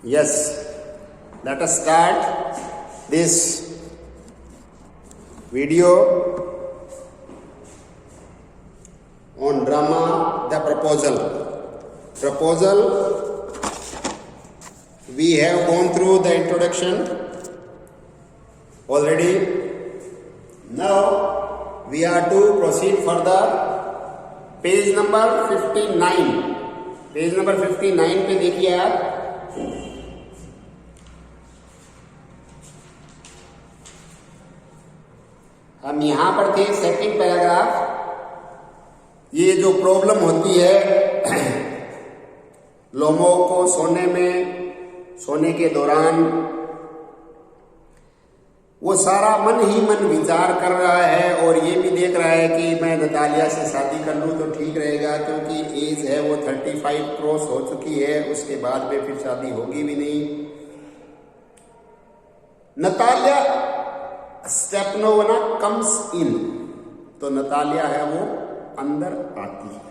Yes, let us start this video on drama The Proposal. We have gone through the introduction already. Now we are to proceed further. Page number 59. Page number 59 पे देखिए आप, हम यहां पर थे second paragraph. ये जो problem होती है लोगों को सोने के दौरान वो सारा मन ही मन विचार कर रहा है और ये भी देख रहा है कि मैं नतालिया से शादी कर लूं तो ठीक रहेगा, क्योंकि एज है वो 35 क्रॉस हो चुकी है, उसके बाद में फिर शादी होगी भी नहीं। नतालिया स्टेपनोवा कम्स इन, तो नतालिया है वो अंदर आती है।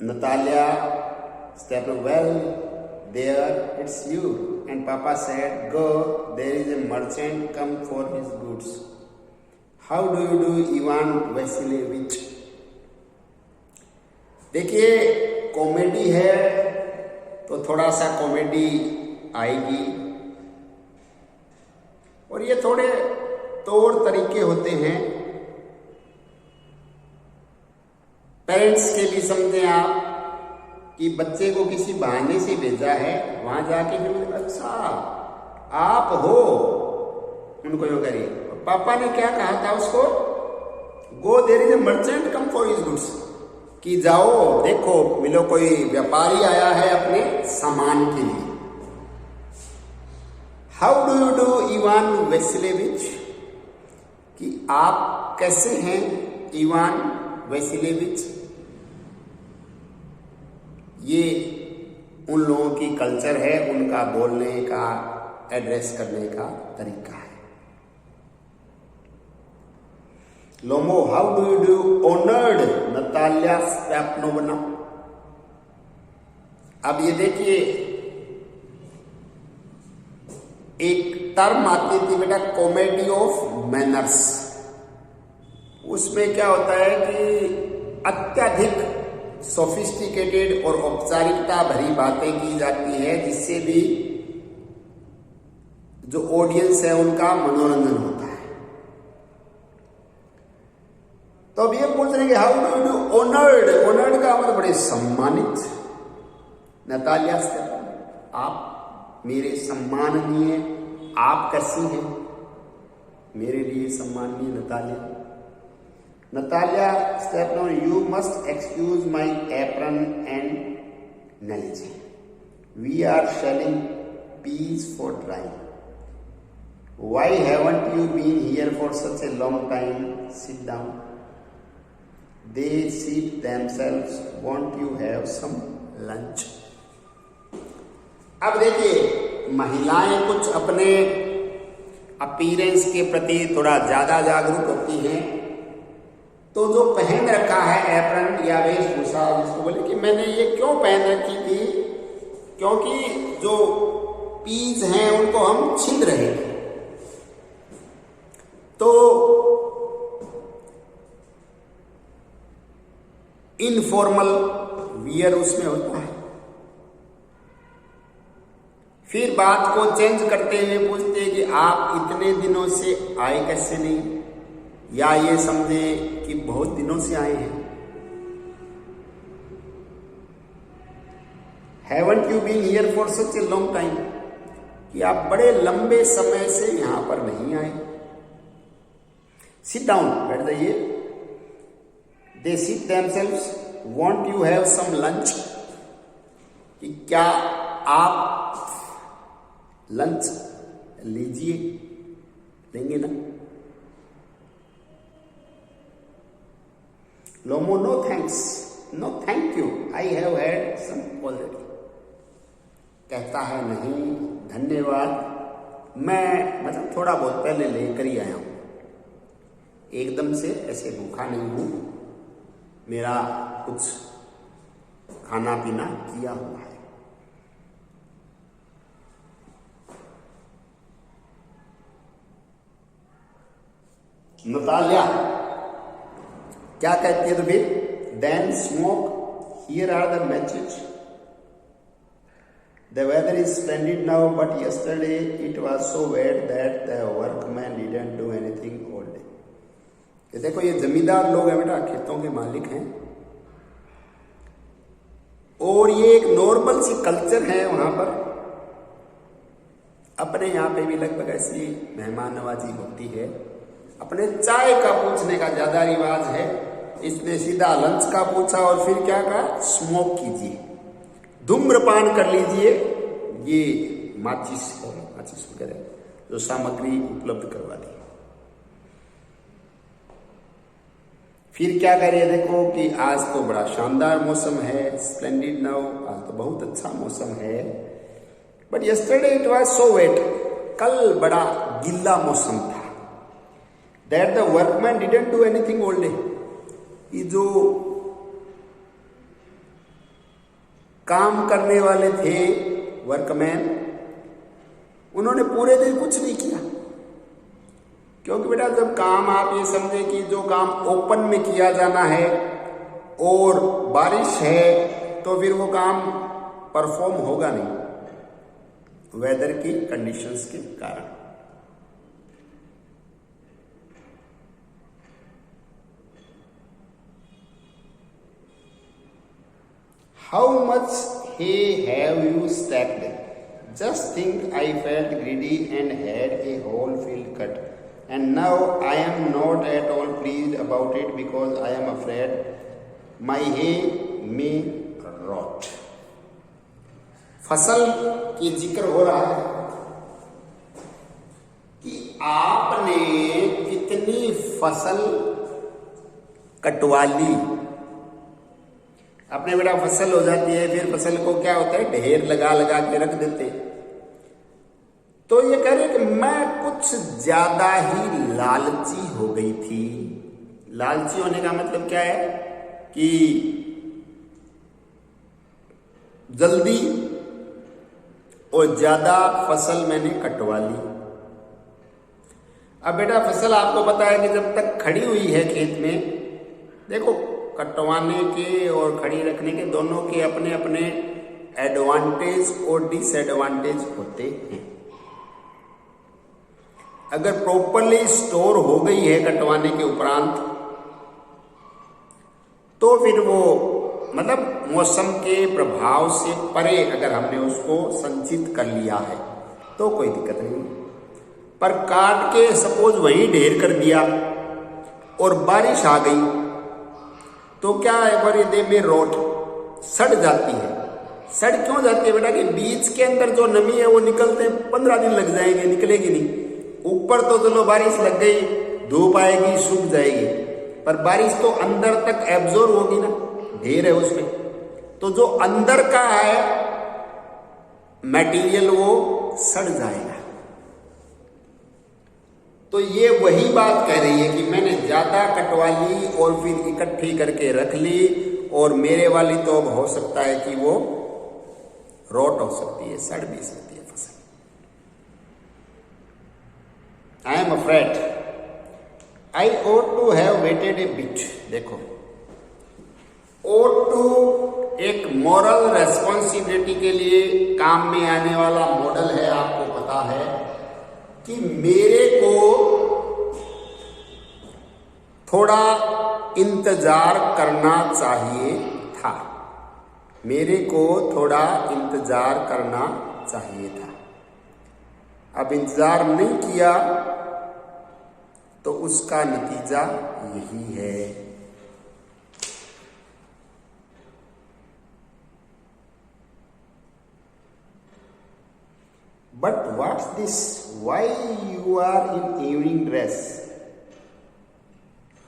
Natalia Stepanovna, well there it's you, and Papa said, go, there is a merchant come for his goods. How do you do, Ivan Vasilievich? देखिए कॉमेडी है तो थोड़ा सा कॉमेडी आएगी, और ये थोड़े तौर तरीके होते हैं। पेरेंट्स के भी समझे आप कि बच्चे को किसी बहाने से भेजा है, वहां जाके फिर अच्छा आप हो, उनको यूं करिए। पापा ने क्या कहा था उसको, go there is a merchant come for his goods, कि जाओ देखो मिलो कोई व्यापारी आया है अपने सामान के लिए। How do you do Ivan Vasilievich, कि आप कैसे हैं इवान वेसिलेविच। ये उन लोगों की कल्चर है, उनका बोलने का, एड्रेस करने का तरीका है। Lomov, how do you do honoured Natalia Stepanovna. अब ये देखिए एक टर्म आती थी बेटा, कॉमेडी ऑफ मैनर्स। उसमें क्या होता है कि अत्यधिक सोफिस्टिकेटेड और औपचारिकता भरी बातें की जाती है, जिससे भी जो ऑडियंस है उनका मनोरंजन होता है। तो अब ये पूछ रहे हैं कि how do you do honoured. Honoured का मतलब बड़े सम्मानित। नतालिया स्टेपन, आप मेरे सम्माननीय, आप कैसी हैं मेरे लिए सम्माननीय Natalia. Natalia Stepno, you must excuse my apron and knowledge. We are selling peas for drying. Why haven't you been here for such a long time? Sit down. They seat themselves. Won't you have some lunch? अब देखिए महिलाएं कुछ अपने appearance के प्रति थोड़ा ज्यादा जागरूक होती हैं, तो जो पहन रखा है एप्रन या वेशभूषा, जिसको बोले कि मैंने ये क्यों पहन रखी थी, क्योंकि जो पीस हैं उनको हम छीन रहे थे। तो इनफॉर्मल वियर उसमें होता है। फिर बात को चेंज करते हुए पूछते हैं कि आप इतने दिनों से आए कैसे नहीं, या ये समझे कि बहुत दिनों से आए हैं। Haven't you been here for such a long time, कि आप बड़े लंबे समय से यहां पर नहीं आए। Sit down, बैठ जाइए। They sit themselves. Want you have some lunch, कि क्या आप लंच लीजिए, लेंगे ना। Lomov, no thanks, no thank you, I have had some already. कहता है नहीं धन्यवाद, मैं मतलब थोड़ा बहुत पहले लेकर ही आया हूं, एकदम से ऐसे भूखा नहीं हूं, मेरा कुछ खाना पीना किया हुआ है। नतालिया क्या कहती है तो फिर, then smoke, here are the matches, the weather is splendid now but yesterday it was so wet that the workman didn't do anything all day. ये देखो ये जमींदार लोग हैं बेटा, खेतों के मालिक हैं, और ये एक नॉर्मल सी कल्चर है वहां पर। अपने यहाँ पे भी लगभग ऐसी मेहमान नवाजी होती है। अपने चाय का पूछने का ज्यादा रिवाज है, इसने सीधा लंच का पूछा और फिर क्या कहा, स्मोक कीजिए, धूम्रपान कर लीजिए, ये माचिस वगैरह जो सामग्री उपलब्ध करवा दी। फिर क्या करिए, देखो कि आज तो बड़ा शानदार मौसम है, स्प्लेंडिड नाउ, आज तो बहुत अच्छा मौसम है, but yesterday it was so wet, कल बड़ा गीला मौसम था, that the workman didn't do anything all day. ये जो काम करने वाले थे वर्कमैन, उन्होंने पूरे दिन कुछ नहीं किया, क्योंकि बेटा जब काम आप ये समझे कि जो काम ओपन में किया जाना है और बारिश है तो फिर वो काम परफॉर्म होगा नहीं, वेदर की कंडीशंस के कारण। How much hay have you stacked? Just think I felt greedy and had a whole field cut and now I am not at all pleased about it because I am afraid my hay may rot। फसल की जिक्र हो रहा है कि आपने कितनी फसल कटवा ली। अपने बेटा फसल हो जाती है, फिर फसल को क्या होता है, ढेर लगा लगा के रख देते। तो ये कह रहे कि मैं कुछ ज्यादा ही लालची हो गई थी। लालची होने का मतलब क्या है कि जल्दी और ज्यादा फसल मैंने कटवा ली। अब बेटा फसल आपको पता है कि जब तक खड़ी हुई है खेत में, देखो कटवाने के और खड़ी रखने के दोनों के अपने अपने एडवांटेज और डिसएडवांटेज होते हैं। अगर प्रॉपरली स्टोर हो गई है कटवाने के उपरांत, तो फिर वो मतलब मौसम के प्रभाव से परे अगर हमने उसको संचित कर लिया है तो कोई दिक्कत नहीं। पर काट के सपोज वहीं ढेर कर दिया और बारिश आ गई तो क्या एक बार ये दे में रोट सड़ जाती है। सड़ क्यों जाती है बेटा कि बीज के अंदर जो नमी है वो निकलते 15 दिन लग जाएंगे, निकलेगी नहीं। ऊपर तो चलो बारिश लग गई, धूप आएगी, सूख जाएगी, पर बारिश तो अंदर तक एब्जॉर्ब होगी ना, ढेर है उसमें, तो जो अंदर का है मटेरियल वो सड़ जाएगा। तो ये वही बात कह रही है कि मैंने ज्यादा कटवा ली और फिर इकट्ठी करके रख ली, और मेरे वाली तो अब हो सकता है कि वो रोट हो सकती है, सड़ भी सकती है फसल। I am afraid I ought to have waited a bit। देखो ought to एक मॉरल रेस्पॉन्सिबिलिटी के लिए काम में आने वाला मॉडल है। आपको पता है कि मेरे को थोड़ा इंतजार करना चाहिए था, मेरे को थोड़ा इंतजार करना चाहिए था। अब इंतजार नहीं किया तो उसका नतीजा यही है। But what's this, why you are in evening dress?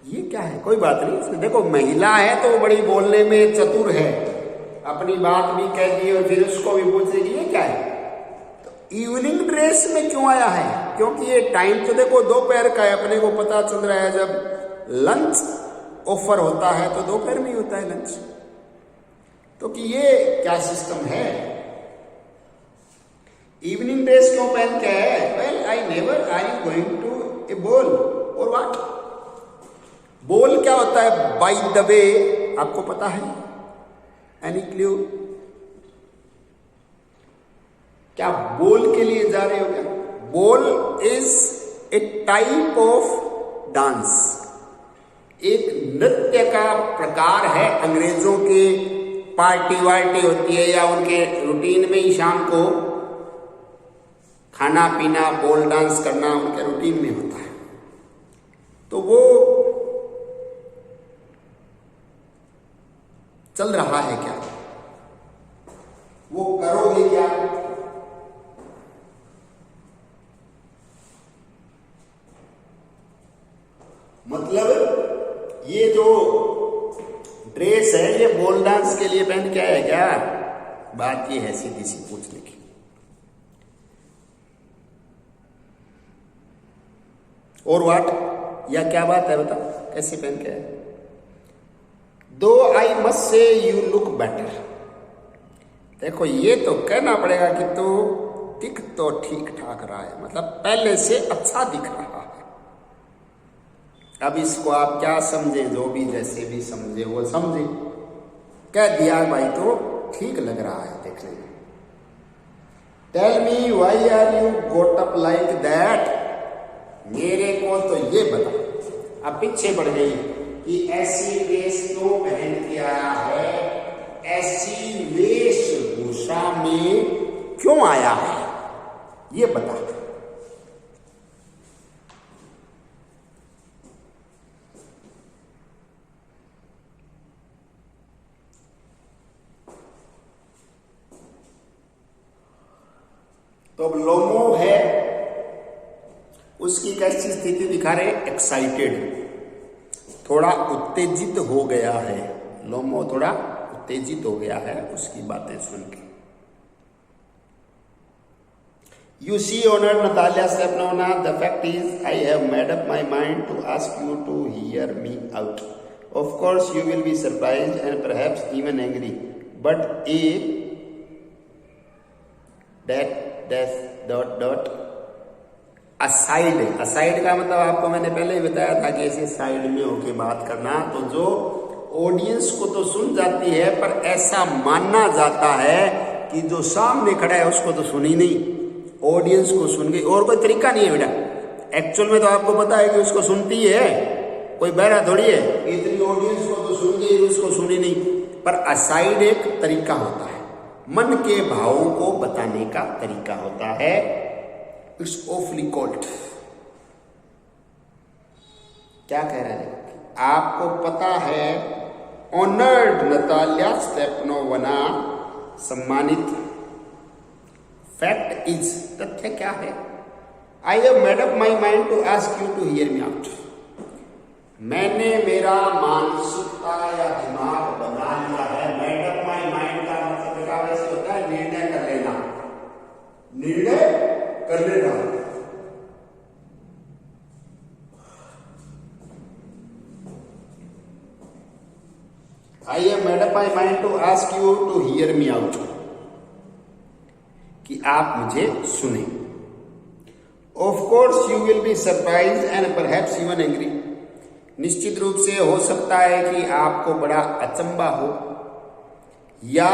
ये क्या है? कोई बात नहीं, देखो महिला है तो वो बड़ी बोलने में चतुर है, अपनी बात भी कह दी और फिर उसको भी पूछेगी ये क्या है। इवनिंग ड्रेस में क्यों आया है? क्योंकि ये टाइम तो देखो दोपहर का है, अपने को पता चल रहा है जब लंच ऑफर होता है तो दोपहर में ही होता है लंच। तो कि ये क्या सिस्टम है? इवनिंग ड्रेस क्यों पहन के है? Well I never, are you going to a ball or what? बोल क्या होता है बाय द वे, आपको पता है? Any clue? क्या बोल के लिए जा रहे हो क्या? बोल is a type of dance, एक नृत्य का प्रकार है। अंग्रेजों के पार्टी वार्टी होती है या उनके रूटीन में ही शाम को खाना पीना बोल डांस करना उनके रूटीन में होता है। तो वो चल रहा है क्या? वो करोगे क्या? मतलब ये जो ड्रेस है ये बोल डांस के लिए पहन के आया क्या? बात ये है सीधी सी पूछने की। और व्हाट, या क्या बात है बता, कैसे पहन के आया? दो I must say you look better. देखो ये तो कहना पड़ेगा कि तू दिख तो ठीक ठाक रहा है, मतलब पहले से अच्छा दिख रहा है। अब इसको आप क्या समझे, जो भी जैसे भी समझे वो समझे। कह दिया भाई तो ठीक लग रहा है देखने में। Tell me why are you got up like that. मेरे को तो ये बता। अब पीछे बढ़ गई कि ऐसी ड्रेस क्यों पहन के आया है, ऐसी वेशभूषा में क्यों आया है, ये बता। तो अब लोमो है, उसकी कैसी स्थिति दिखा रहे? एक्साइटेड, थोड़ा उत्तेजित हो गया है। लोमो थोड़ा उत्तेजित हो गया है उसकी बातें सुन के। You see, honored Natalia Stepanovna, the fact is, I have made up my mind to ask you to hear me out. Of course, you will be surprised and perhaps even angry. But aside का मतलब आपको मैंने पहले ही बताया था कि ऐसे side में होके बात करना, तो जो ऑडियंस को तो सुन जाती है पर ऐसा मानना जाता है कि जो सामने खड़ा है उसको तो सुनी नहीं, ऑडियंस को सुन गई। और कोई तरीका नहीं है बेटा, एक्चुअल में तो आपको पता है कि उसको सुनती है, कोई बहरा थोड़ी है। इतनी ऑडियंस को तो सुन गई, उसको सुनी नहीं। पर असाइड एक तरीका होता है, मन के भावों को बताने का तरीका होता है। It's ऑफली called. क्या कह रहे हैं? आपको पता है ऑनर्ड नतालिया स्टेपनोवना, सम्मानित। फैक्ट इज, तथ्य क्या है? I have made up my mind to ask you to hear me out. मैंने मेरा मानसिकता या दिमाग बना लिया है। मेड अप माई माइंड का मतलब वैसे होता है निर्णय कर लेना, निर्णय कर लेना। I have made up my mind to ask you to hear me out, कि आप मुझे सुने। Of course you will be surprise and perhaps even angry. निश्चित रूप से हो सकता है कि आपको बड़ा अचंभा हो या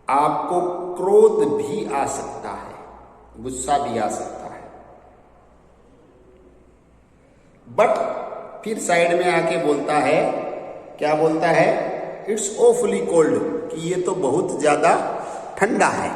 आपको क्रोध भी आ सकता है, गुस्सा भी आ सकता है। बट फिर साइड में आके बोलता है, क्या बोलता है? इट्स ऑफली कोल्ड, कि ये तो बहुत ज्यादा ठंडा है।